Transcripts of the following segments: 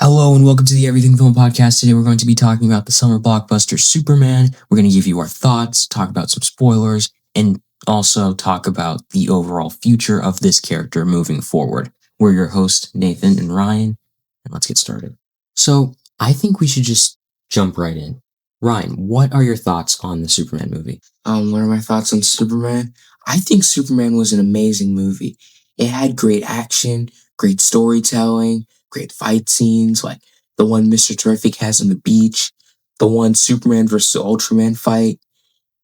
Hello and welcome to the Everything Film Podcast. Today we're going to be talking about the summer blockbuster Superman. We're going to give you our thoughts, talk about some spoilers, and also talk about the overall future of this character moving forward. We're your hosts, Nathan and Ryan, and let's get started. So I think we should just jump right in. Ryan, what are your thoughts on the Superman movie? What are my thoughts on Superman? I think Superman was an amazing movie. It had great action, great storytelling, great fight scenes, like the one Mr. Terrific has on the beach, the one Superman versus Ultraman fight.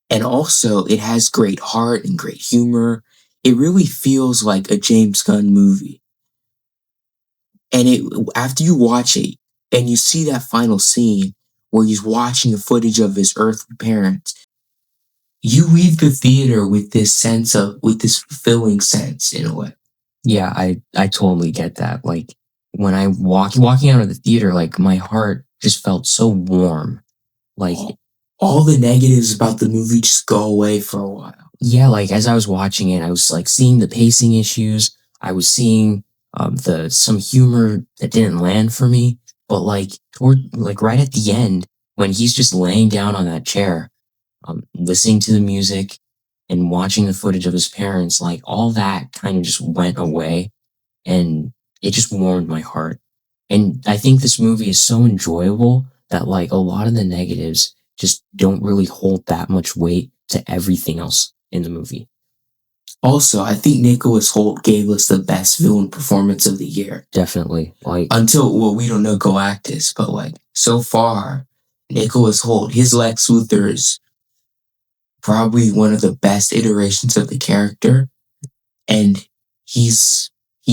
And also, it has great heart and great humor. It really feels like a James Gunn movie. And after you watch it and you see that final scene where he's watching the footage of his earthly parents, you leave the theater with this fulfilling sense in a way. Yeah, I totally get that. Like when I walking out of the theater, like my heart just felt so warm. Like all the negatives about the movie just go away for a while. Yeah, like as I was watching it, I was like seeing the pacing issues. I was seeing some humor that didn't land for me. But right at the end, when he's just laying down on that chair, listening to the music and watching the footage of his parents, like all that kind of just went away, and it just warmed my heart. And I think this movie is so enjoyable that like a lot of the negatives just don't really hold that much weight to everything else in the movie. Also, I think Nicholas Hoult gave us the best villain performance of the year. Definitely. We don't know Galactus, but like so far, Nicholas Hoult, his Lex Luthor is probably one of the best iterations of the character, and he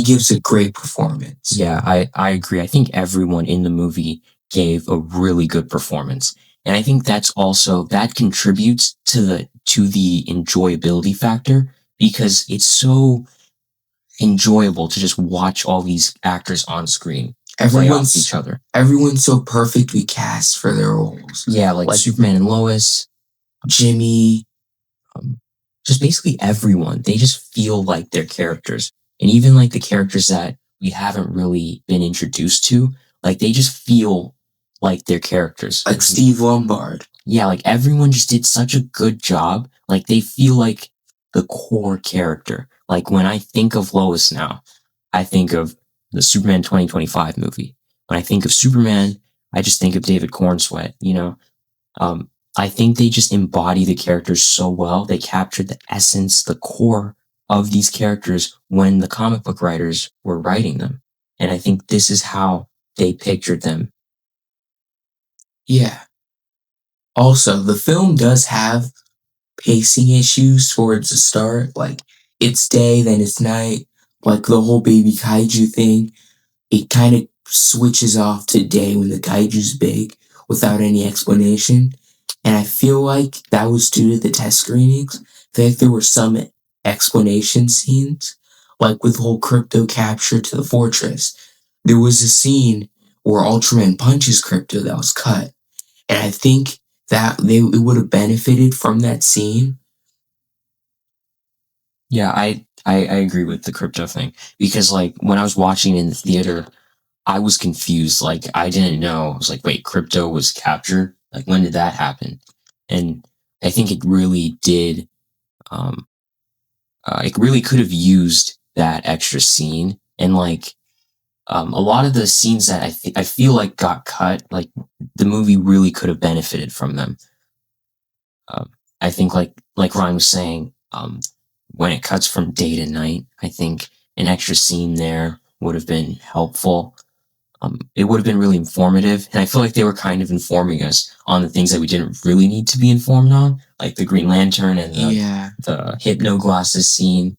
gives a great performance. Yeah, I agree. I think everyone in the movie gave a really good performance. And I think that contributes to the enjoyability factor, because it's so enjoyable to just watch all these actors on screen play off each other. Everyone's so perfectly cast for their roles. Yeah, like Superman and Lois, Jimmy, just basically everyone. They just feel like they're characters. And even like the characters that we haven't really been introduced to, like they just feel like they're characters. Like Steve Lombard. Yeah, like everyone just did such a good job. Like they feel like the core character. Like when I think of Lois now, I think of the Superman 2025 movie. When I think of Superman, I just think of David Cornsweet, you know? I think they just embody the characters so well. They captured the essence, the core of these characters when the comic book writers were writing them. And I think this is how they pictured them. Yeah. Also, the film does have pacing issues towards the start. Like, it's day, then it's night. Like, the whole baby kaiju thing, it kind of switches off to day when the kaiju's big without any explanation. And I feel like that was due to the test screenings. I feel like there were some explanation scenes, like with the whole crypto capture to the fortress. There was a scene where Ultraman punches Crypto that was cut. And I think that it would have benefited from that scene. Yeah, I agree with the Crypto thing, because like when I was watching it in the theater, I was confused. Like I didn't know. I was like, wait, Crypto was captured? Like when did that happen? And I think it really did. It really could have used that extra scene, and like a lot of the scenes that I feel like got cut, like the movie really could have benefited from them. I think like Ryan was saying, when it cuts from day to night, I think an extra scene there would have been helpful. It would have been really informative, and I feel like they were kind of informing us on the things that we didn't really need to be informed on, like the Green Lantern and the Hypno Glasses scene,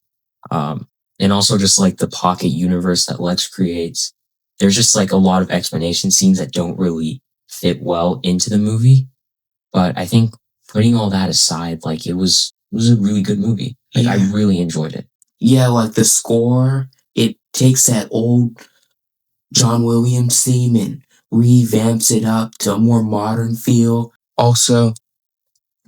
and also just like the pocket universe that Lex creates. There's just like a lot of explanation scenes that don't really fit well into the movie, but I think putting all that aside, like it was a really good movie. Like I really enjoyed it. Yeah, like the score, it takes that old John Williams theme and revamps it up to a more modern feel. Also,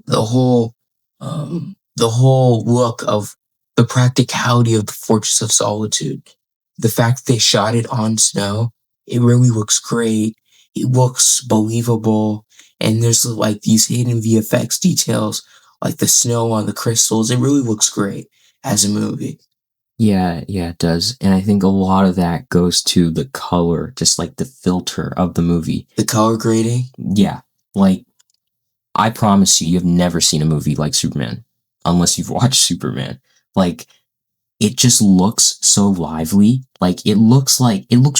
the whole look of the practicality of the Fortress of Solitude, the fact that they shot it on snow, It really looks great. It looks believable. And there's like these hidden VFX details, like the snow on the crystals. It really looks great as a movie. Yeah, yeah, it does. And I think a lot of that goes to the color, just like the filter of the movie. The color grading. Yeah, like I promise you, you've never seen a movie like Superman unless you've watched Superman. Like it just looks so lively. Like it looks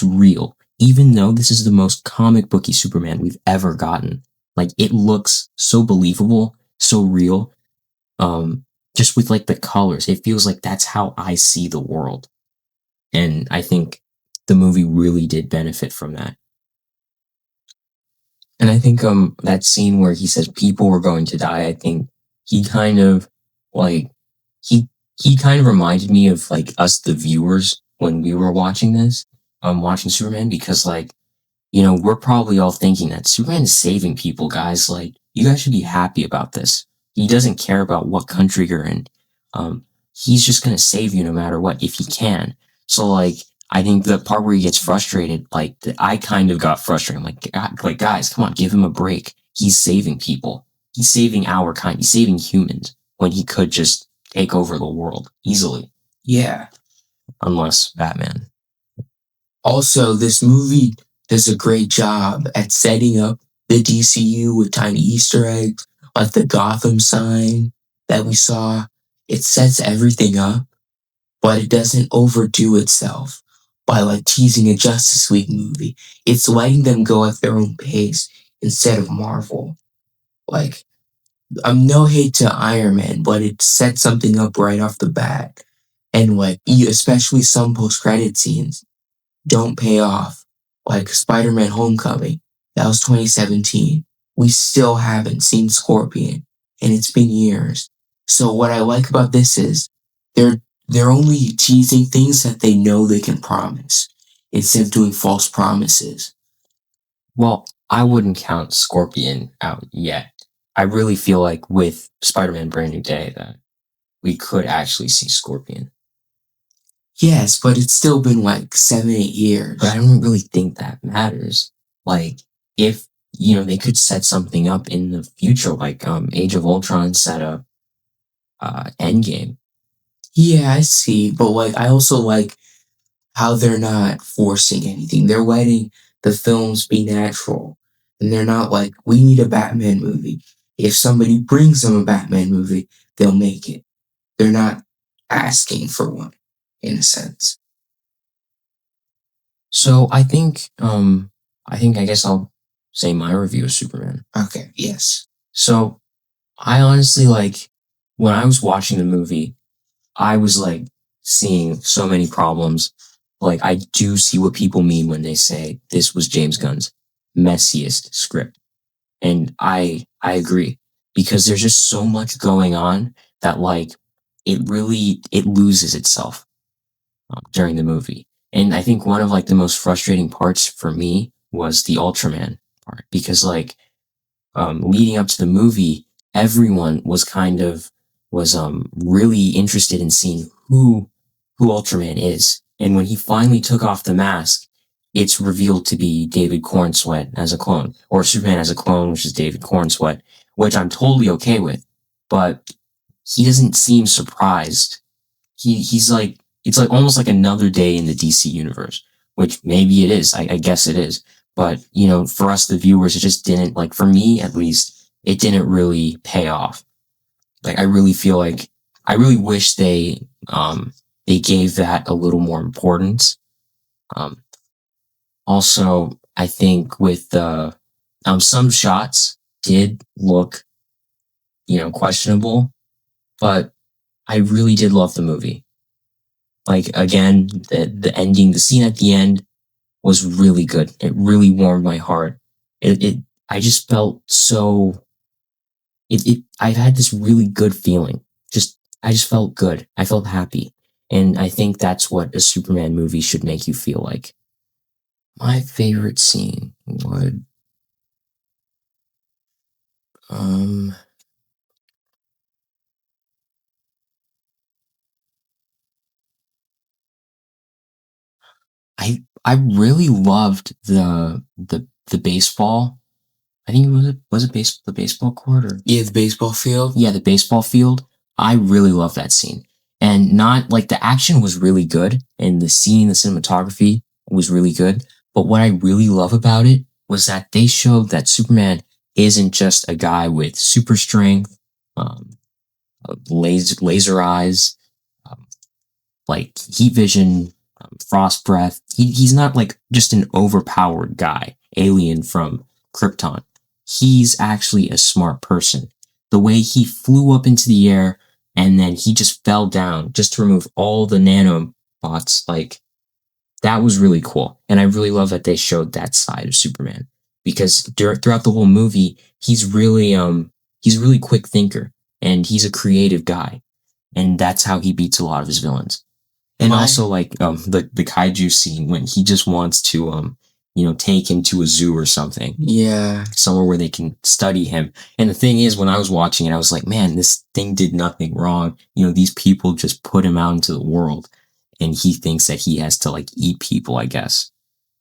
real, even though this is the most comic booky Superman we've ever gotten. Like it looks so believable, so real. Um, just with like the colors, it feels like that's how I see the world, and I think the movie really did benefit from that. And I think that scene where he says people were going to die, I think he kind of like he he kind of reminded me of like us the viewers when we were watching this, watching Superman, because like, you know, we're probably all thinking that Superman is saving people, guys. Like, you guys should be happy about this. He doesn't care about what country you're in. Um, he's just gonna save you no matter what if he can. So like I think the part where he gets frustrated, like I kind of got frustrated. I'm like, like guys, come on, give him a break. He's saving people. He's saving our kind. He's saving humans when he could just take over the world easily, Yeah. unless Batman. Also, this movie does a great job at setting up the DCU with tiny Easter eggs, like the Gotham sign that we saw. It sets everything up, but it doesn't overdo itself by like teasing a Justice League movie. It's letting them go at their own pace instead of Marvel. Like, I'm no hate to Iron Man, but it sets something up right off the bat. And like, especially some post-credit scenes don't pay off. Like Spider-Man Homecoming, that was 2017. We still haven't seen Scorpion, and it's been years. So what I like about this is they're they're only teasing things that they know they can promise instead of doing false promises. Well, I wouldn't count Scorpion out yet. I really feel like with Spider-Man Brand New Day that we could actually see Scorpion. Yes, but it's still been like 7, 8 years. But I don't really think that matters. Like if you know they could set something up in the future, like Age of Ultron set up Endgame. Yeah, I see. But like I also like how they're not forcing anything. They're letting the films be natural. And they're not like, we need a Batman movie. If somebody brings them a Batman movie, they'll make it. They're not asking for one, in a sense. So I guess I'll say my review of Superman. Okay, yes. So I honestly like when I was watching the movie, I was like seeing so many problems. Like I do see what people mean when they say this was James Gunn's messiest script. And I agree because there's just so much going on that like it loses itself during the movie. And I think one of like the most frustrating parts for me was the Ultraman part because like leading up to the movie, everyone was kind of was really interested in seeing who Ultraman is. And when he finally took off the mask, it's revealed to be David Cornsweat as a clone, or Superman as a clone, which is David Cornsweat, which I'm totally okay with. But he doesn't seem surprised. He's like it's like almost like another day in the DC universe, which maybe it is. I guess it is. But you know, for us the viewers, it just didn't like for me at least, it didn't really pay off. Like I really feel like I really wish they gave that a little more importance. Um Also I think with the some shots did look, you know, questionable, but I really did love the movie. Like again, the ending, the scene at the end was really good. It really warmed my heart. It I just felt so I've had this really good feeling. Just I just felt good. I felt happy. And I think that's what a Superman movie should make you feel like. My favorite scene would um I really loved the baseball. I think it was the baseball court or Yeah, the baseball field. yeah, the baseball field. I really love that scene. And not like the action was really good and the scene, the cinematography was really good. But what I really love about it was that they showed that Superman isn't just a guy with super strength, um, laser eyes, um, like heat vision, frost breath. He's not like just an overpowered guy, alien from Krypton. He's actually a smart person. The way he flew up into the air and then he just fell down just to remove all the nanobots, like that was really cool. And I really love that they showed that side of Superman because throughout the whole movie, he's really quick thinker and he's a creative guy, and that's how he beats a lot of his villains. And My also like the kaiju scene when he just wants to take him to a zoo or something, yeah, somewhere where they can study him. And the thing is, when I was watching it, I was like, man, this thing did nothing wrong. These people just put him out into the world, and he thinks that he has to like eat people, I guess.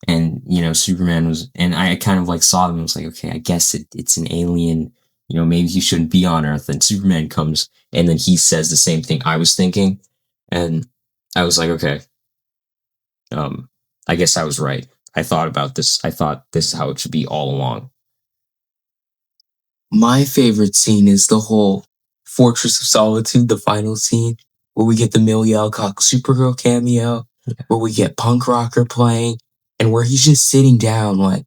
And Superman was, and I kind of like saw them and was like, okay, I guess it's an alien. Maybe he shouldn't be on Earth. And Superman comes, and then he says the same thing I was thinking, and I was like, okay, um, I guess I was right. I thought about this. I thought this is how it should be all along. my favorite scene is the whole Fortress of Solitude, the final scene where we get the Millie Alcock Supergirl cameo, where we get Punk Rocker playing, and where he's just sitting down, like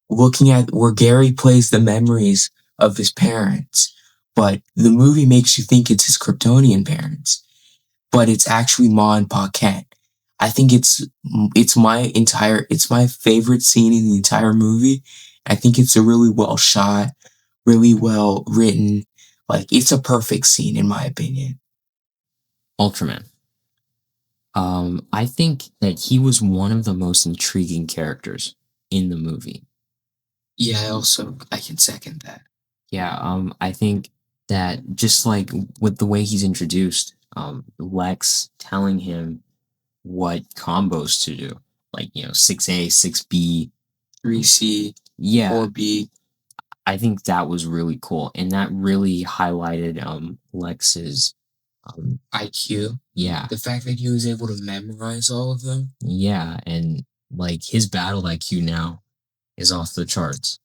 looking at where Gary plays the memories of his parents, but the movie makes you think it's his Kryptonian parents, but it's actually Ma and Pa Kent. I think it's my favorite scene in the entire movie. I think it's a really well shot, really well written. Like it's a perfect scene in my opinion. Ultraman. I think that he was one of the most intriguing characters in the movie. Yeah, I can second that. Yeah, I think that just like with the way he's introduced, Lex telling him what combos to do, like 6A, 6B. 3C, Yeah, 4B, I think that was really cool, and that really highlighted Lex's IQ. yeah, The fact that he was able to memorize all of them. yeah, and like his battle IQ now is off the charts.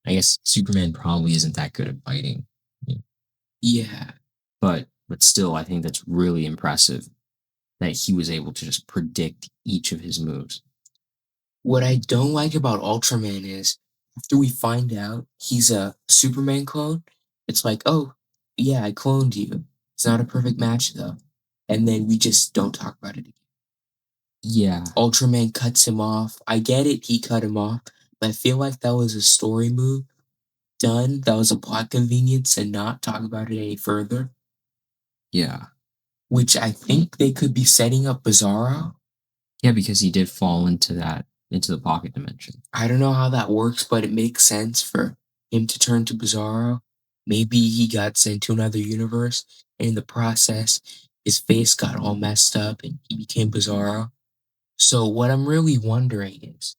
I guess Superman probably isn't that good at fighting, you know, Yeah. but still, I think that's really impressive that he was able to just predict each of his moves. What I don't like about Ultraman is after we find out he's a Superman clone, it's like, oh, yeah, I cloned you. It's not a perfect match though. And then we just don't talk about it again. Yeah, Ultraman cuts him off. I get it, he cut him off, but I feel like that was a story move done. That was a plot convenience and not talk about it any further, yeah, which I think they could be setting up Bizarro. yeah, because he did fall into the pocket dimension. I don't know how that works, but it makes sense for him to turn to Bizarro. Maybe he got sent to another universe, and in the process, his face got all messed up and he became Bizarro. So, what I'm really wondering is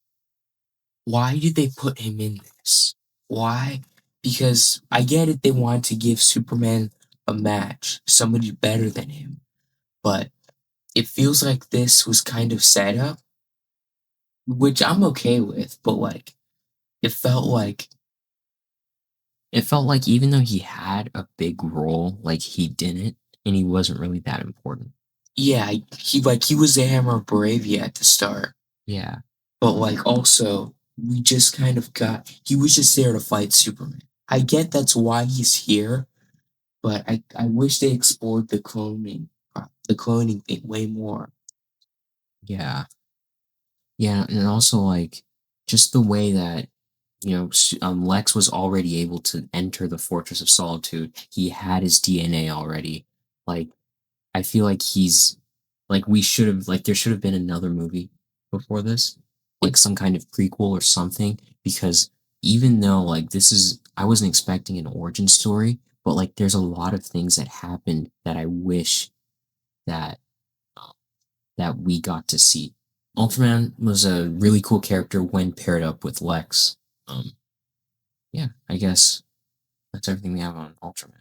why did they put him in this? Why? Because I get it, they wanted to give Superman a match, somebody better than him, but it feels like this was kind of set up, which I'm okay with, but like, it felt like It felt like even though he had a big role, like he didn't, and he wasn't really that important. yeah, he was the Hammer of Bravia at the start, Yeah, but like also we just kind of got he was just there to fight Superman. I get that's why he's here, but I wish they explored the cloning thing way more. yeah, yeah, and also like just the way that Lex was already able to enter the Fortress of Solitude. He had his DNA already. Like I feel like he's like we should have like there should have been another movie before this, like some kind of prequel or something. Because even though like this is, I wasn't expecting an origin story, but like there's a lot of things that happened that I wish that uh, that we got to see. Ultraman was a really cool character when paired up with Lex. Um, yeah, I guess that's everything we have on Ultraman.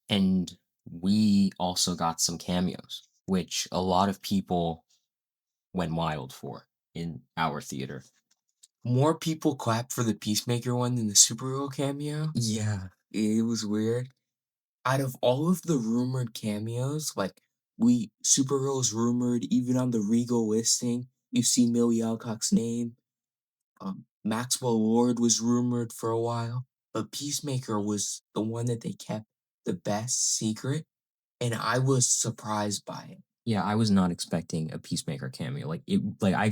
And we also got some cameos, which a lot of people went wild for in our theater. More people clapped for the Peacemaker one than the Supergirl cameo. Yeah. It was weird. Out of all of the rumored cameos, like we Supergirl is rumored even on the Regal listing. You see Millie Alcock's name. Maxwell Lord was rumored for a while, but Peacemaker was the one that they kept the best secret, and I was surprised by it. Yeah, I was not expecting a Peacemaker cameo. I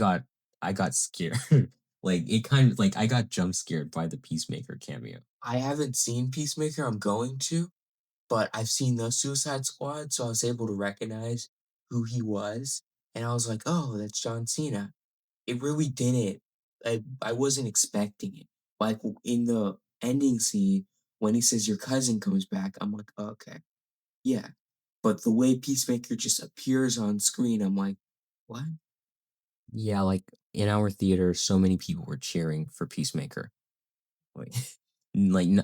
got scared. Like it kind of like I got jump scared by the Peacemaker cameo. I haven't seen Peacemaker. I'm going to, but I've seen the Suicide Squad, so I was able to recognize who he was, and I was like, "Oh, that's John Cena." It really didn't. I wasn't expecting it. Like in the ending scene when he says your cousin comes back, I'm like, okay, yeah. But the way Peacemaker just appears on screen, I'm like, what? Yeah, like in our theater, so many people were cheering for Peacemaker. Like,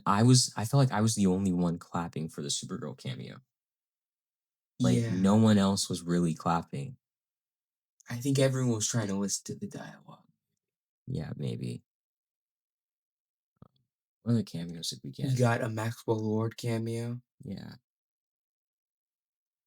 I felt like I was the only one clapping for the Supergirl cameo. Like Yeah, no one else was really clapping. I think everyone was trying to listen to the dialogue. Yeah, maybe. What other cameos did we We get? got a Maxwell Lord cameo. Yeah.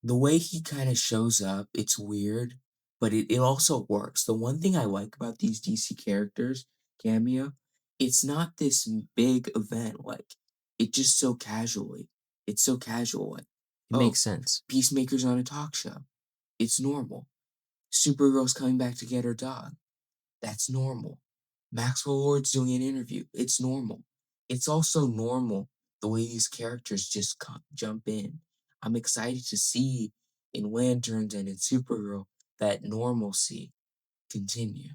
The way he kind of shows up, it's weird, but it also works. The one thing I like about these DC characters cameo, it's not this big event. Like it just so casually. It's so casual. Like, It oh, makes sense. Peacemaker's on a talk show. It's normal. Supergirl's coming back to get her dog. That's normal. Maxwell Lord's doing an interview. It's normal. It's also normal the way these characters just jump in. I'm excited to see in Lanterns and in Supergirl that normalcy continue.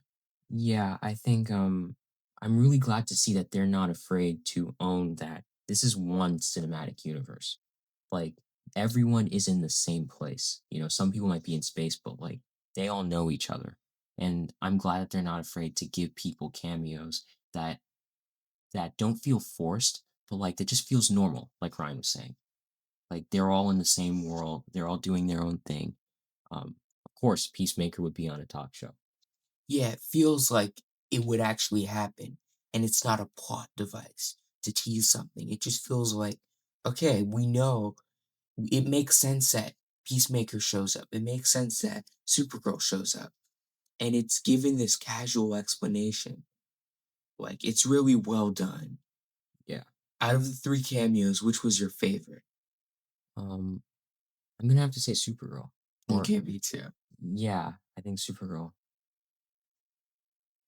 Yeah, I think I'm really glad to see that they're not afraid to own that this is one cinematic universe. Like everyone is in the same place. You know, some people might be in space, but like they all know each other. And I'm glad that they're not afraid to give people cameos that don't feel forced, but like that just feels normal, like Ryan was saying. Like they're all in the same world, they're all doing their own thing. Of course, Peacemaker would be on a talk show. Yeah, it feels like it would actually happen, and it's not a plot device to tease something. It just feels like, okay, we know it makes sense that Peacemaker shows up. It makes sense that Supergirl shows up. And it's given this casual explanation. Like, it's really well done. Yeah. Out of the three cameos, which was your favorite? Um, I'm gonna have to say Supergirl. Or Okay, me too. yeah, I think Supergirl.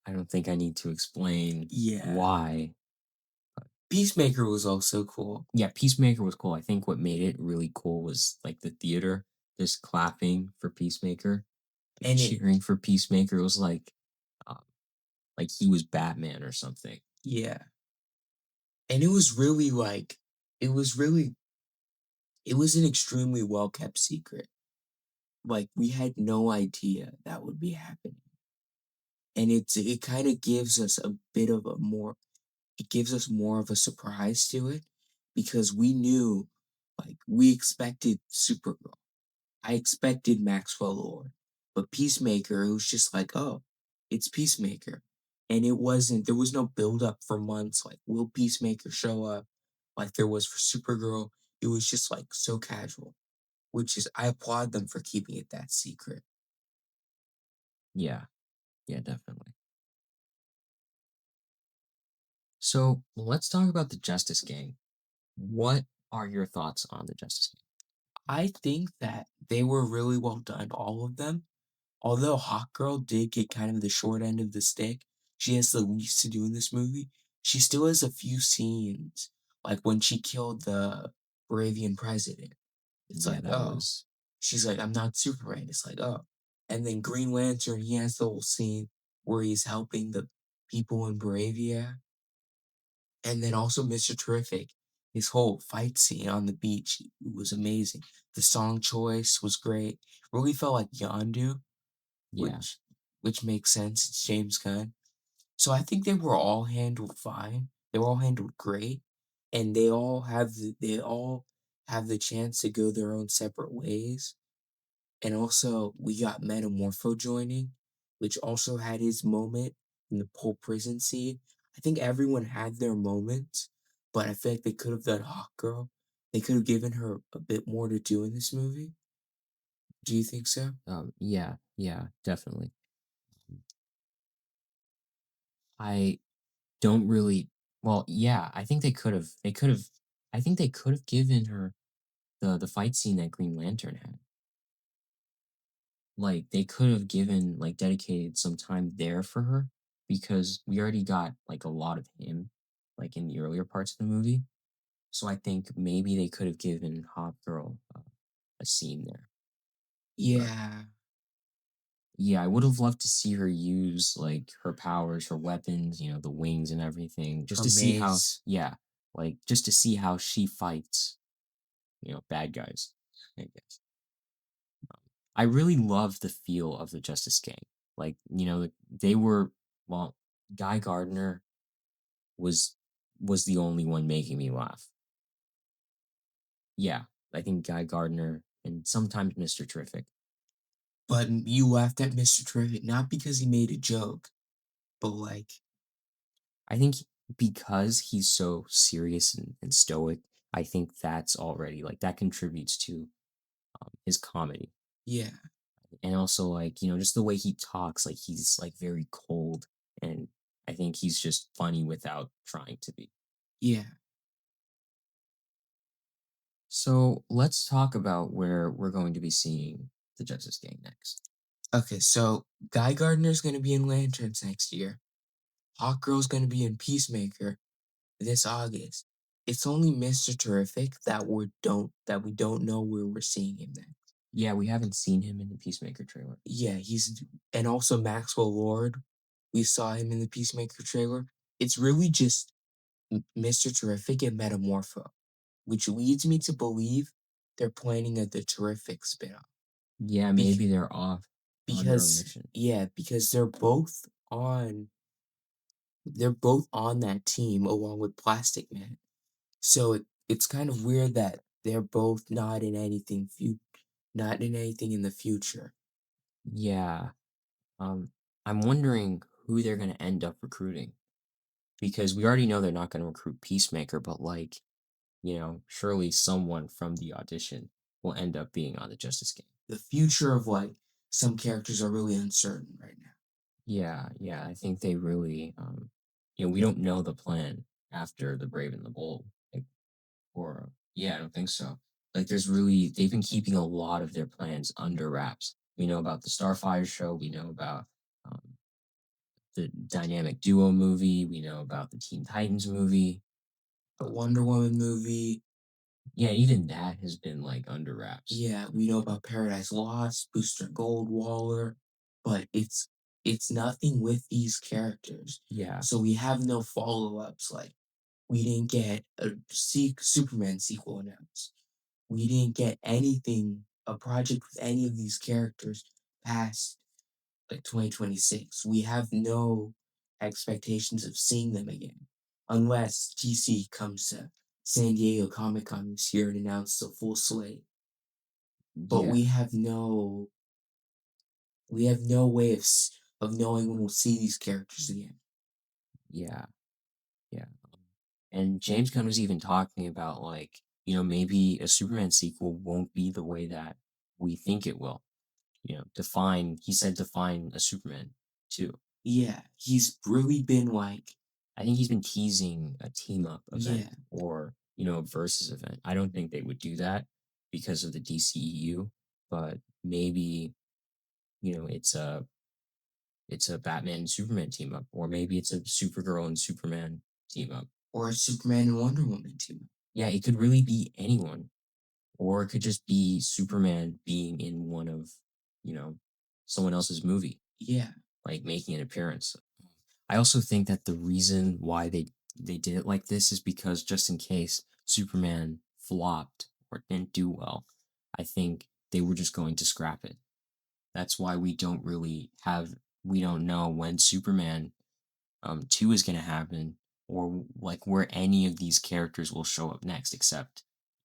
I don't think I need to explain Yeah. why. Peacemaker was also cool. Yeah, Peacemaker was cool. I think what made it really cool was like the theater just clapping for Peacemaker, And it, cheering for Peacemaker. It was um, like he was Batman or something. yeah. And it was really it was really, it was an extremely well kept secret. Like, we had no idea that would be happening. And it kind of gives us a bit of a more, it gives us more of a surprise to it because we knew, like, we expected Supergirl. I expected Maxwell Lord, but Peacemaker, it was just like, oh, it's Peacemaker. And it wasn't, there was no build up for months. Like, will Peacemaker show up like there was for Supergirl? It was just like so casual, which is, I applaud them for keeping it that secret. Yeah, yeah, definitely. So let's talk about the Justice Gang. What are your thoughts on the Justice Gang? I think that they were really well done, all of them. Although Hawkgirl did get kind of the short end of the stick, she has the least to do in this movie. She still has a few scenes, like when she killed the Baravian president. It's Yeah, like, that oh, was she's like, I'm not Superman. It's like, oh. And then Green Lantern, he has the whole scene where he's helping the people in Bravia. And then also Mr. Terrific. His whole fight scene on the beach was amazing. The song choice was great. Really felt like Yondu, Yeah. which which makes sense. It's James Gunn. So I think they were all handled fine. They were all handled great, and they all have the chance to go their own separate ways. And also, we got Metamorpho joining, which also had his moment in the whole prison scene. I think everyone had their moments, but I feel like they could have done Hawk Girl. They could have given her a bit more to do in this movie. Do you think so? Yeah, yeah, definitely. I don't really well, yeah, I think they could have I think they could have given her the fight scene that Green Lantern had. Like, they could have given like, dedicated some time there for her because we already got, like, a lot of him, like, in the earlier parts of the movie. So I think maybe they could have given Hot Girl, a scene there. But, Yeah, yeah, I would have loved to see her use, like, her powers, her weapons, the wings and everything, just her to see how maze. yeah, like, just to see how she fights, bad guys, I guess. I really love the feel of the Justice Gang. Like, they were well, Guy Gardner was was the only one making me laugh. Yeah, I think Guy Gardner and sometimes Mr. Terrific. But you laughed at Mr. Terrific not because he made a joke, but like, I think because he's so serious and stoic, I think that's already like that contributes to his comedy. yeah, And also like, just the way he talks, like he's like very cold and I think he's just funny without trying to be. yeah. So let's talk about where we're going to be seeing the Justice Gang next. Okay, so Guy Gardner's gonna be in Lanterns next year. Hawk Girl's gonna be in Peacemaker this August. It's only Mr. Terrific that we don't know where we're seeing him then. Yeah, we haven't seen him in the Peacemaker trailer. Yeah, and also Maxwell Lord. We saw him in the Peacemaker trailer. It's really just Mr. Terrific and Metamorpho, which leads me to believe they're planning a the Terrific spin-off. Yeah, Bec- maybe they're off on their own because mission. yeah, because they're both on that team along with Plastic Man. So it's kind of weird that they're both not in anything in the future. Yeah. I'm wondering who they're gonna end up recruiting. Because we already know they're not gonna recruit Peacemaker, but like, surely someone from the audition will end up being on the Justice Gang. The future of like some characters are really uncertain right now. Yeah, yeah, I think they really, we don't know the plan after the Brave and the Bold, like, or yeah, I don't think so. Like, they've been keeping a lot of their plans under wraps. We know about the Starfire show. We know about um, the Dynamic Duo movie. We know about the Teen Titans movie. The Um, Wonder Woman movie, yeah, even that has been like under wraps. yeah, we know about Paradise Lost, Booster Goldwaller, but it's nothing with these characters. Yeah, So we have no follow-ups. Like we didn't get a Superman sequel announced. We didn't get a project with any of these characters past like 2026. We have no expectations of seeing them again unless DC comes to San Diego Comic Con this year and announces a full slate. But yeah, we have no way of knowing when we'll see these characters again. yeah, yeah. And James Gunn was even talking about like, maybe a Superman sequel won't be the way that we think it will. He said define a Superman too. Yeah, he's really been like, I think he's been teasing a team up yeah, event or, a versus event. I don't think they would do that because of the DCEU, but maybe, it's a Batman and Superman team up, or maybe it's a Supergirl and Superman team up. or a Superman and Wonder Woman too. Yeah, it could really be anyone. Or it could just be Superman being in one of, you know, someone else's movie, Yeah, like making an appearance. I also think that the reason why they did it like this is because just in case Superman flopped or didn't do well, I think they were just going to scrap it. That's why we don't know when Superman 2 is going to happen, or like where any of these characters will show up next, except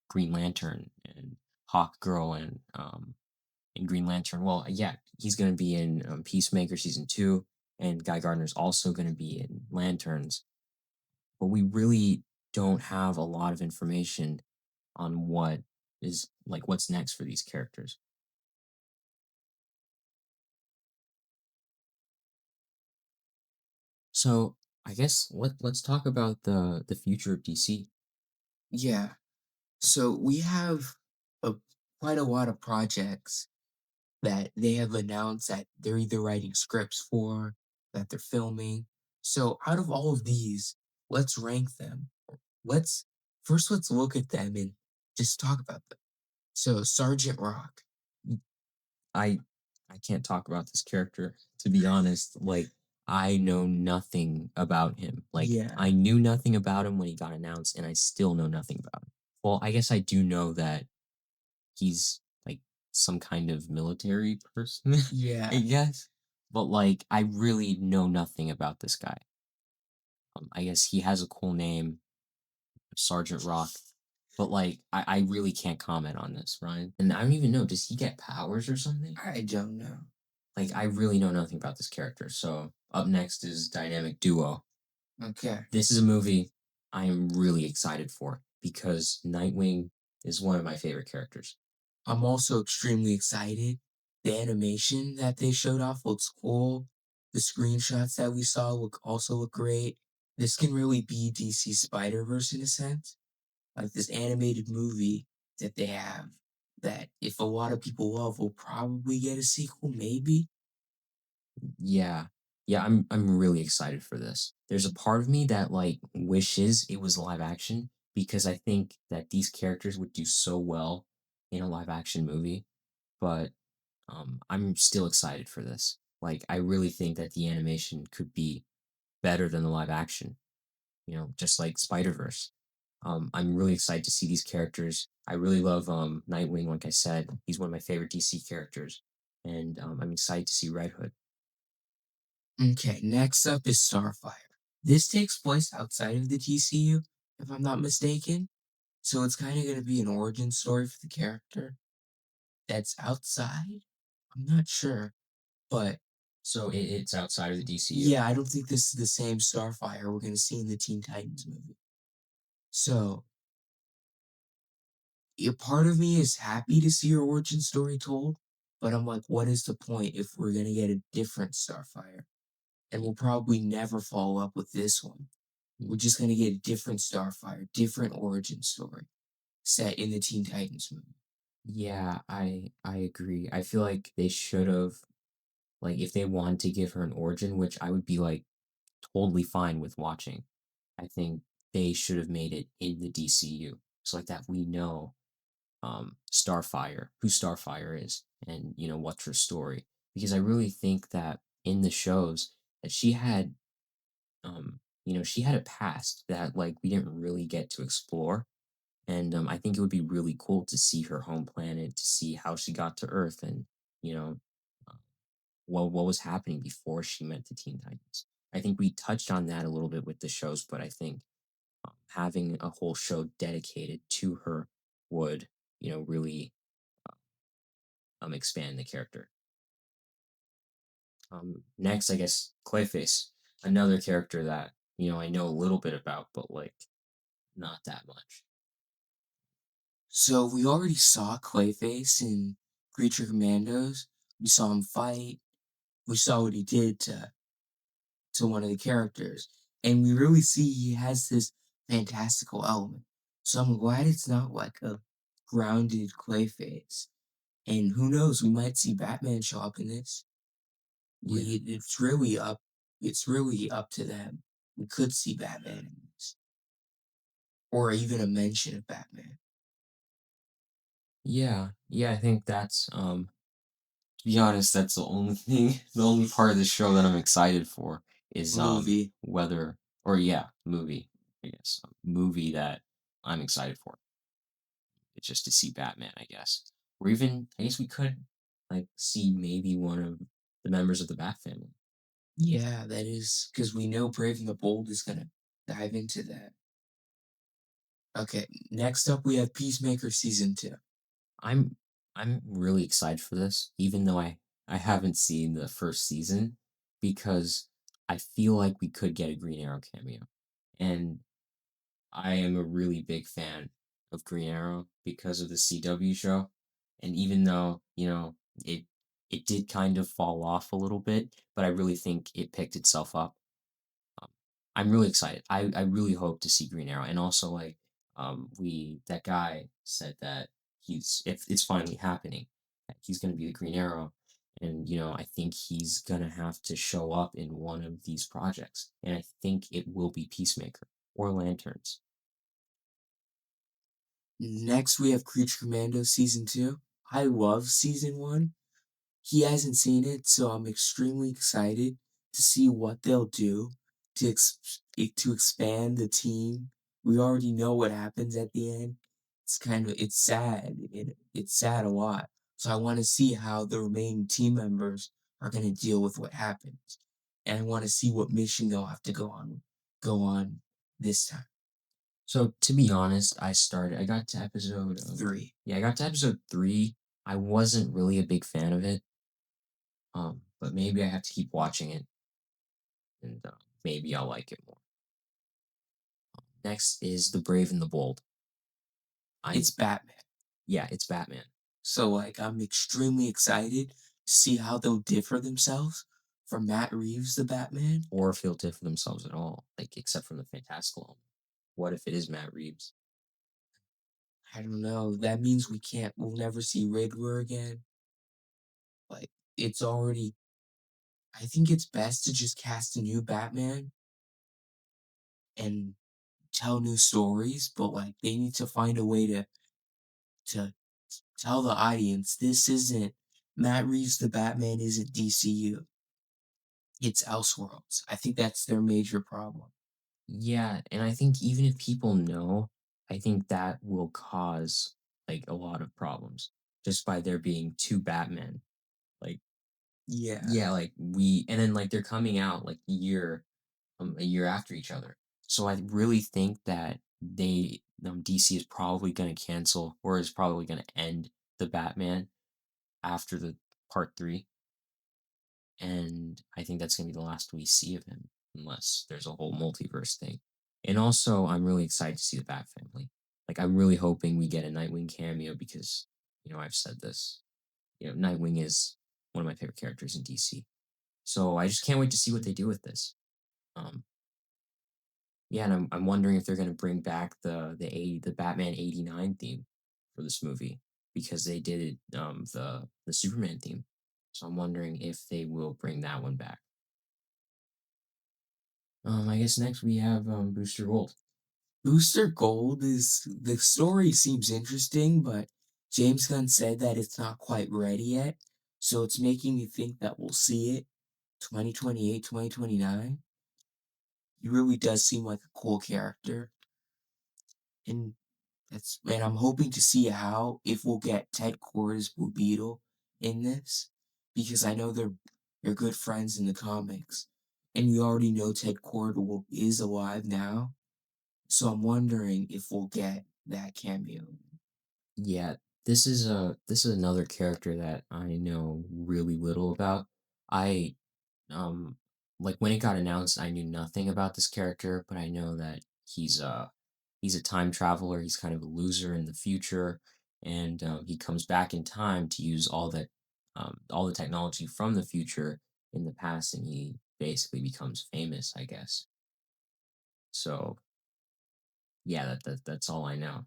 Green Lantern and Hawk Girl and Green Lantern. Well, yeah, he's going to be in Peacemaker season 2, and Guy Gardner's also going to be in Lanterns. But we really don't have a lot of information on what's next for these characters. So I guess let's talk about the future of DC. Yeah. So we have a quite a lot of projects that they have announced that they're either writing scripts for, that they're filming. So out of all of these, let's rank them. Let's let's look at them and just talk about them. So Sergeant Rock. I I can't talk about this character, to be honest. Like, I know nothing about him. Like, Yeah. I knew nothing about him when he got announced, and I still know nothing about him. Well, I guess I do know that he's like some kind of military person, Yeah. I guess. But like, I really know nothing about this guy. I guess he has a cool name, Sergeant Rock. But like, I really can't comment on this, Ryan. And I don't even know, does he get powers or something? I don't know. Like, I really know nothing about this character. So up next is Dynamic Duo. Okay. This is a movie I am really excited for because Nightwing is one of my favorite characters. I'm also extremely excited. The animation that they showed off looks cool. The screenshots that we saw look great. This can really be DC Spider Verse in a sense. Like this animated movie that they have that if a lot of people love will probably get a sequel, maybe. Yeah. Yeah, I'm really excited for this. There's a part of me that like wishes it was live action because I think that these characters would do so well in a live action movie, but I'm still excited for this. Like I really think that the animation could be better than the live action, just like Spider-Verse. I'm really excited to see these characters. I really love Nightwing, like I said. He's one of my favorite DC characters. And I'm excited to see Red Hood. Okay, next up is Starfire. This takes place outside of the TCU, if I'm not mistaken. So it's kind of going to be an origin story for the character that's outside. I'm not sure, but So it's outside of the DCU. yeah, I don't think this is the same Starfire we're going to see in the Teen Titans movie. So, a part of me is happy to see her origin story told, but I'm like, what is the point if we're going to get a different Starfire? And we'll probably never follow up with this one. We're just going to get a different Starfire, different origin story set in the Teen Titans movie. Yeah, I agree. I feel like they should have, like, if they wanted to give her an origin, which I would be like totally fine with watching. I think they should have made it in the DCU. So like that we know Starfire, who Starfire is, and what's her story. Because I really think that in the shows that she had a past that like we didn't really get to explore. And I think it would be really cool to see her home planet, to see how she got to Earth, and you know, uh, what was happening before she met the Teen Titans. I think we touched on that a little bit with the shows, but I think having a whole show dedicated to her would, really expand the character. Next, I guess Clayface, another character that I know a little bit about, but like not that much. So we already saw Clayface in Creature Commandos. We saw him fight. We saw what he did to one of the characters. And we really see he has this fantastical element. So I'm glad it's not like a grounded Clayface. And who knows, we might see Batman show up in this. Yeah, It's really up to them. We could see Batman in this. Or even a mention of Batman. yeah. I think that's to be honest, that's the only thing, the only part of the show that I'm excited for is Movie. whether or yeah, movie, I guess, movie that I'm excited for. It's just to see Batman, I guess. Or even I guess we could like see maybe one of the members of the Bat family. Yeah, that is because we know Brave and the Bold is gonna dive into that. Okay, next up we have Peacemaker season 2. I'm I'm really excited for this, even though I haven't seen the first season, because I feel like we could get a Green Arrow cameo. And I am a really big fan of Green Arrow because of the CW show. And even though, it it did kind of fall off a little bit, but I really think it picked itself up. Um, I'm really excited. I really hope to see Green Arrow. And also like we that guy said that he's if it's finally happening, that he's gonna be the Green Arrow. And I think he's gonna have to show up in one of these projects. And I think it will be Peacemaker or Lanterns. Next we have Creature Commando season 2. I love season 1. He hasn't seen it, so I'm extremely excited to see what they'll do to expand the team. We already know what happens at the end. It's sad. It's sad a lot. So I want to see how the remaining team members are going to deal with what happens, and I want to see what mission they'll have to go on this time. So to be honest, I got to episode 3. yeah, I got to episode 3. I wasn't really a big fan of it. But maybe I have to keep watching it, and maybe I'll like it more. Next is The Brave and the Bold. I It's Batman. Yeah, it's Batman. So, like, I'm extremely excited to see how they'll differ themselves from Matt Reeves, the Batman. Or if they'll differ themselves at all, like except from the fantastical element. What if it is Matt Reeves? I don't know. That means we'll never see Riddler again. Like, it's already, I think it's best to just cast a new Batman and tell new stories, but like, they need to find a way to tell the audience this isn't Matt Reeves, the Batman isn't DCU. It's Elseworlds. I think that's their major problem. Yeah, and I think even if people know, I think that will cause like a lot of problems just by there being two Batmen. Like, Yeah. yeah, like we and then like they're coming out like a year after each other. So I really think that DC is probably going to cancel or is probably going to end the Batman after the part 3, and I think that's going to be the last we see of him unless there's a whole multiverse thing. And also, I'm really excited to see the Bat family. Like I'm really hoping we get a Nightwing cameo because I've said this. Nightwing is one of my favorite characters in DC. So I just can't wait to see what they do with this. Um, Yeah, and I'm wondering if they're gonna bring back the Batman '89 theme for this movie because they did it, the Superman theme. So I'm wondering if they will bring that one back. I guess next we have Booster Gold. Booster Gold is the story seems interesting, but James Gunn said that it's not quite ready yet. So it's making me think that we'll see it 2028, 2029. He really does seem like a cool character. And and I'm hoping to see how if we'll get Ted Kord as Blue Beetle in this. Because I know they're good friends in the comics. And we already know Ted Kord is alive now. So I'm wondering if we'll get that cameo. Yeah, this is another character that I know really little about. I um like when it got announced, I knew nothing about this character, but I know that he's a time traveler. He's kind of a loser in the future, and he comes back in time to use all the technology from the future in the past, and he basically becomes famous, I guess. So yeah, that's all I know,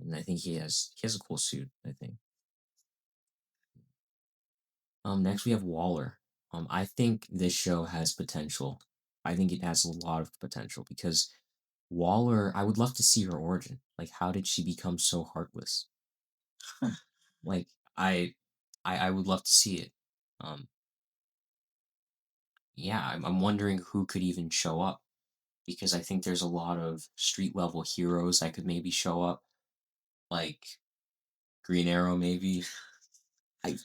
and I think he has a cool suit. I think. Next we have Waller. I think this show has potential. I think it has a lot of potential because Waller, I would love to see her origin. Like, how did she become so heartless? Like, I, I would love to see it. Um, yeah, I'm wondering who could even show up. because I think there's a lot of street level heroes that could maybe show up, like Green Arrow, maybe.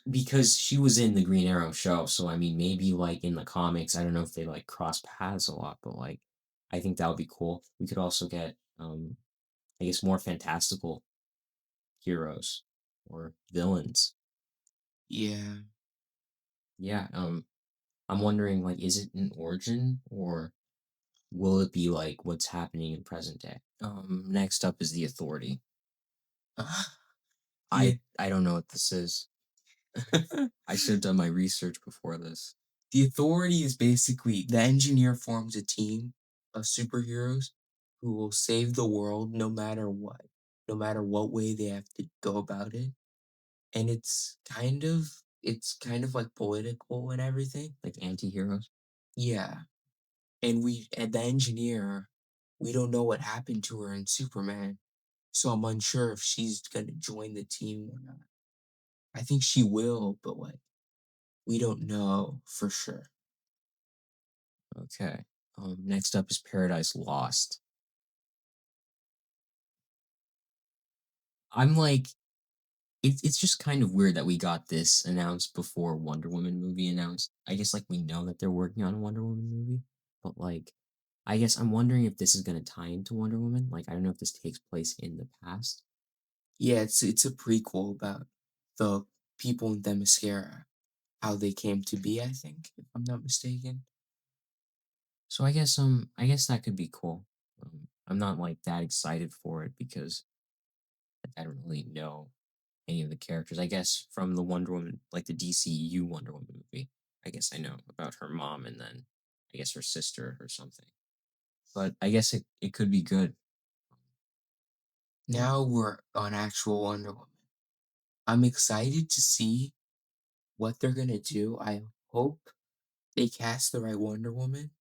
Because she was in the Green Arrow show, so I mean, maybe like in the comics, I don't know if they like cross paths a lot, but like, I think that would be cool. We could also get, I guess, more fantastical heroes or villains. Yeah. Yeah, I'm wondering, like, is it an origin or will it be like what's happening in present day? Next up is the Authority. yeah. I don't know what this is. I should have done my research before this. The Authority is basically the engineer forms a team of superheroes who will save the world no matter what way they have to go about it. And it's kind of like political and everything. Like anti-heroes. Yeah. And the engineer, we don't know what happened to her in Superman. So I'm unsure if she's gonna join the team or not. I think she will, but like we don't know for sure. Okay. Next up is Paradise Lost. I'm like, it's just kind of weird that we got this announced before Wonder Woman movie announced. I guess like we know that they're working on a Wonder Woman movie, but like, I guess I'm wondering if this is gonna tie into Wonder Woman. Like, I don't know if this takes place in the past. Yeah, it's a prequel about the people in Themyscira, how they came to be, I think, if I'm not mistaken. So I guess that could be cool. I'm not like that excited for it because I don't really know any of the characters. I guess from the Wonder Woman, like the DCU Wonder Woman movie, I guess I know about her mom and then I guess her sister or something. But I guess it could be good. Yeah. Now we're on actual Wonder Woman. I'm excited to see what they're gonna do. I hope they cast the right Wonder Woman,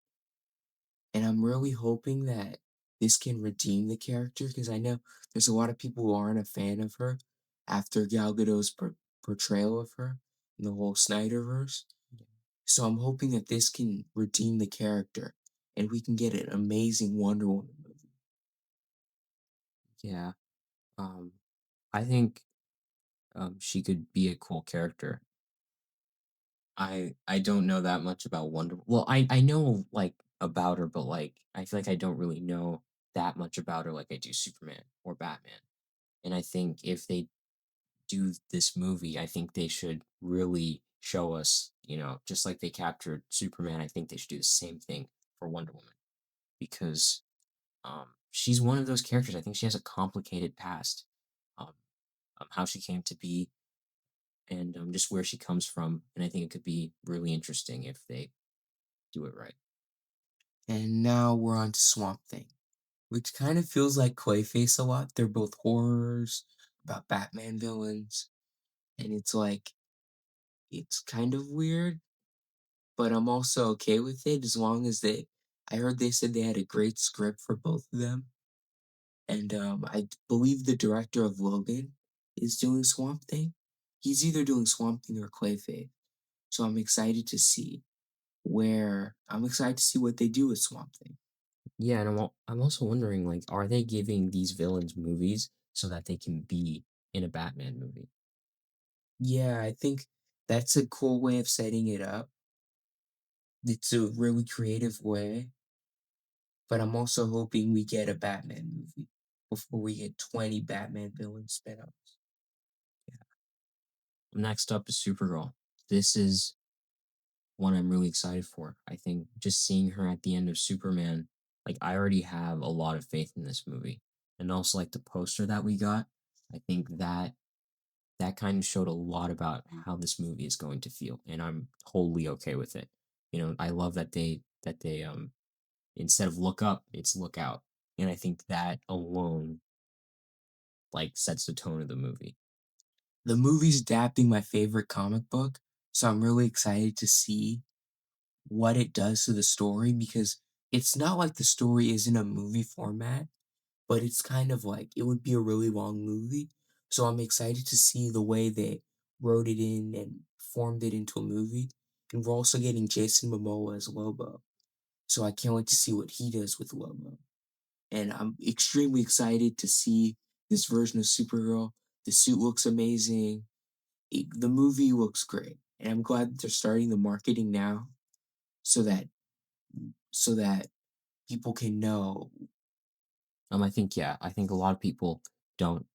and I'm really hoping that this can redeem the character because I know there's a lot of people who aren't a fan of her after Gal Gadot's portrayal of her in the whole Snyderverse. So I'm hoping that this can redeem the character and we can get an amazing Wonder Woman movie. Yeah. Um, I think she could be a cool character. I don't know that much about Wonder. Well, I know like about her, but like I feel like I don't really know that much about her like I do Superman or Batman. And I think if they do this movie, I think they should really show us, just like they captured Superman. I think they should do the same thing for Wonder Woman because she's one of those characters. I think she has a complicated past, um, how she came to be, and just where she comes from. And I think it could be really interesting if they do it right. And now we're on to Swamp Thing, which kind of feels like Clayface a lot. They're both horrors about Batman villains, and it's kind of weird, but I'm also okay with it as long as I heard they said they had a great script for both of them. And I believe the director of Logan is doing Swamp Thing. He's either doing Swamp Thing or Clayface. So I'm excited to see what they do with Swamp Thing. Yeah, and I'm also wondering, like, are they giving these villains movies so that they can be in a Batman movie? Yeah, I think that's a cool way of setting it up. It's a really creative way, but I'm also hoping we get a Batman movie before we get 20 Batman villain spin-offs. Next up is Supergirl. This is one I'm really excited for. I think just seeing her at the end of Superman, like I already have a lot of faith in this movie. And also like the poster that we got, I think that kind of showed a lot about how this movie is going to feel and I'm totally okay with it. I love that they instead of look up, it's look out. And I think that alone like sets the tone of the movie. The movie's adapting my favorite comic book, so I'm really excited to see what it does to the story because it's not like the story is in a movie format, but it's kind of like it would be a really long movie. So I'm excited to see the way they wrote it in and formed it into a movie. And we're also getting Jason Momoa as Lobo. So I can't wait to see what he does with Lobo. And I'm extremely excited to see this version of Supergirl. The suit looks amazing. The movie looks great, and I'm glad that they're starting the marketing now, so that so that people can know. I think yeah, I think a lot of people don't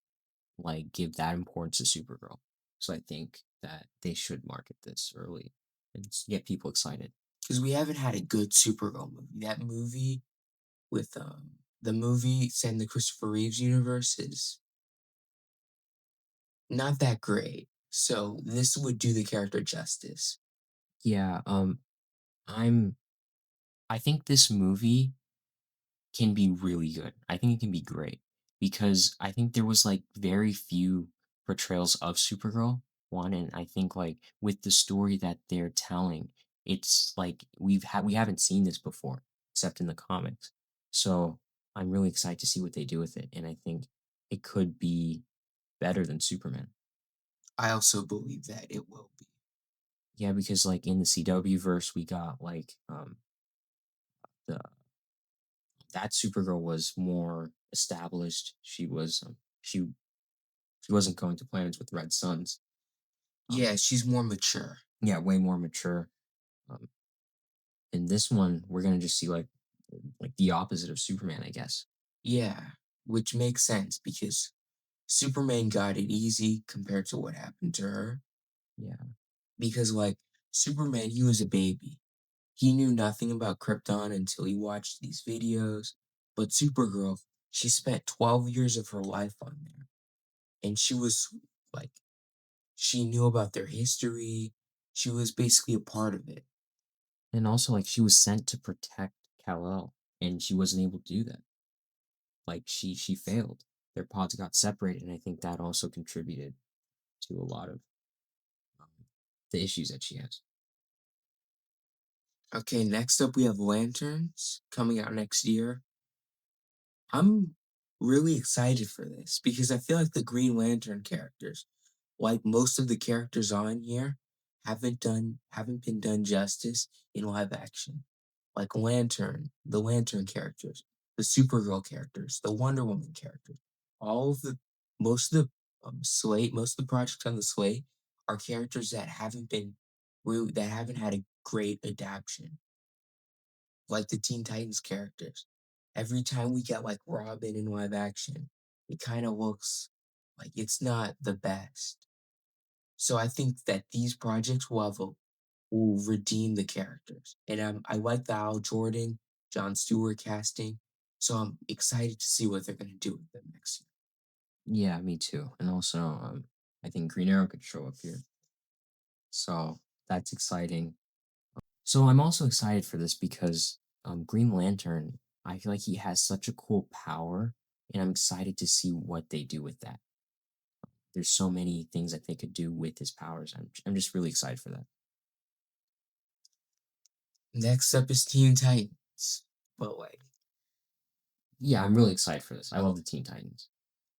like give that importance to Supergirl. So I think that they should market this early and get people excited. Because we haven't had a good Supergirl movie. That movie with the movie set in the Christopher Reeves universe is not that great. So this would do the character justice. Yeah, I'm I think this movie can be really good. I think it can be great because I think there was like very few portrayals of Supergirl. One, and I think like with the story that they're telling, it's like we haven't seen this before except in the comics. So I'm really excited to see what they do with it, and I think it could be better than Superman. I also believe that it will be. Yeah, because like in the CW verse, we got like the that Supergirl was more established. She wasn't going to planets with red suns. Yeah, she's more mature. Yeah, way more mature. Um, in this one, we're gonna just see like the opposite of Superman, I guess. Yeah, which makes sense because Superman got it easy compared to what happened to her. Yeah, Because, like, Superman, he was a baby. He knew nothing about Krypton until he watched these videos. But Supergirl, she spent 12 years of her life on there. And she was like, she knew about their history. She was basically a part of it. and also like she was sent to protect Kal-El, and she wasn't able to do that. Like she failed. Their pods got separated, and I think that also contributed to a lot of um, the issues that she has. Okay, next up we have Lanterns coming out next year. I'm really excited for this because I feel like the Green Lantern characters, like most of the characters on here, haven't been done justice in live action. Like the Lantern characters, the Supergirl characters, the Wonder Woman characters, all of the most of the most of the projects on the slate are characters that haven't had a great adaptation, like the Teen Titans characters. Every time we get like Robin in live action, it kind of looks like it's not the best. So I think that these projects will redeem the characters, and I like the Al Jordan, John Stewart casting. So I'm excited to see what they're gonna do with them next year. Yeah, me too. And also, I think Green Arrow could show up here, so that's exciting. So I'm also excited for this because Green Lantern, I feel like he has such a cool power, and I'm excited to see what they do with that. There's so many things that they could do with his powers. I'm just really excited for that. Next up is Teen Titans. But like, Yeah, I'm really excited for this. I love the Teen Titans.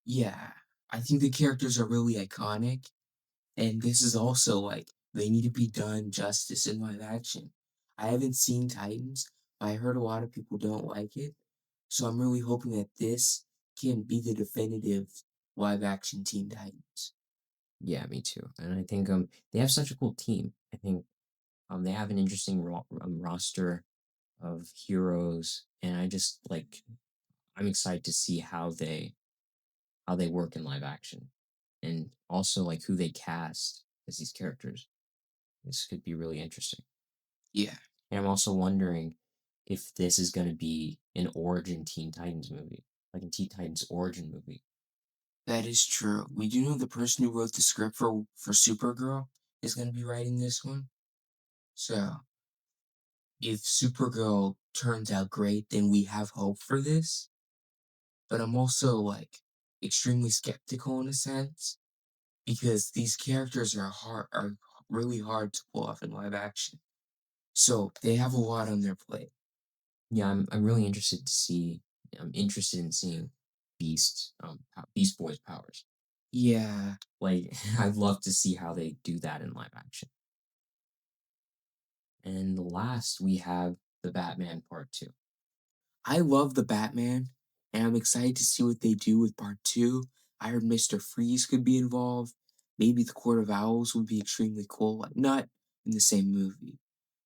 yeah, I think the characters are really iconic. And this is also like they need to be done justice in live action. I haven't seen Titans, but I heard a lot of people don't like it. So I'm really hoping that this can be the definitive live action Teen Titans. Yeah, me too. And I think they have such a cool team. I think they have an interesting roster of heroes, and I just like I'm excited to see how they work in live action, and also like who they cast as these characters. This could be really interesting. Yeah, And I'm also wondering if this is going to be an origin Teen Titans movie, like a Teen Titans origin movie. that is true. We do know the person who wrote the script for Supergirl is going to be writing this one. So if Supergirl turns out great, then we have hope for this. But I'm also like extremely skeptical in a sense because these characters are really hard to pull off in live action. So they have a lot on their plate. Yeah, I'm really interested to see. I'm interested in seeing Beast Boy's powers. Yeah, Like, I'd love to see how they do that in live action. And last, we have the Batman Part 2? I love the Batman, and I'm excited to see what they do with part two. I heard Mr. Freeze could be involved. Maybe the Court of Owls would be extremely cool. Like, not in the same movie,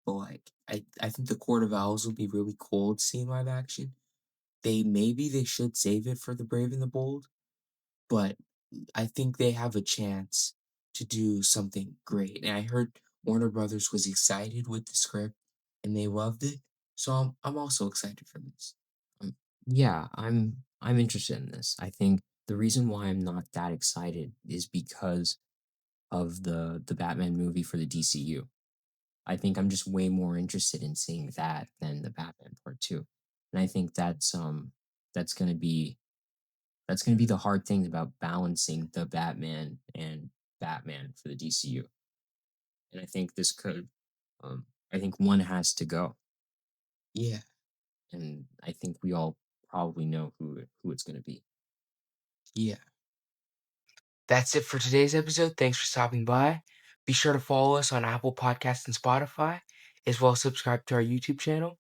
but like I think the Court of Owls would be really cool to see in live action. They should save it for the Brave and the Bold, but I think they have a chance to do something great. And I heard Warner Brothers was excited with the script and they loved it. So I'm also excited for this. Um, Yeah, I'm interested in this. I think the reason why I'm not that excited is because of the Batman movie for the DCU. I think I'm just way more interested in seeing that than the Batman Part 2. And I think that's gonna be that's gonna be the hard thing about balancing the Batman for the DCU. And I think one has to go. yeah. And I think we all probably know who it's gonna be. Yeah. That's it for today's episode. Thanks for stopping by. Be sure to follow us on Apple Podcasts and Spotify, as well as subscribe to our YouTube channel.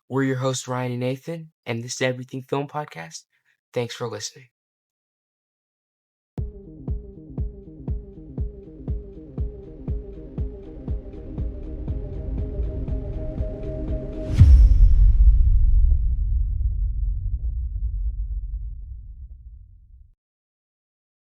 We're your hosts, Ryan and Nathan, and this is Everything Film Podcast. Thanks for listening.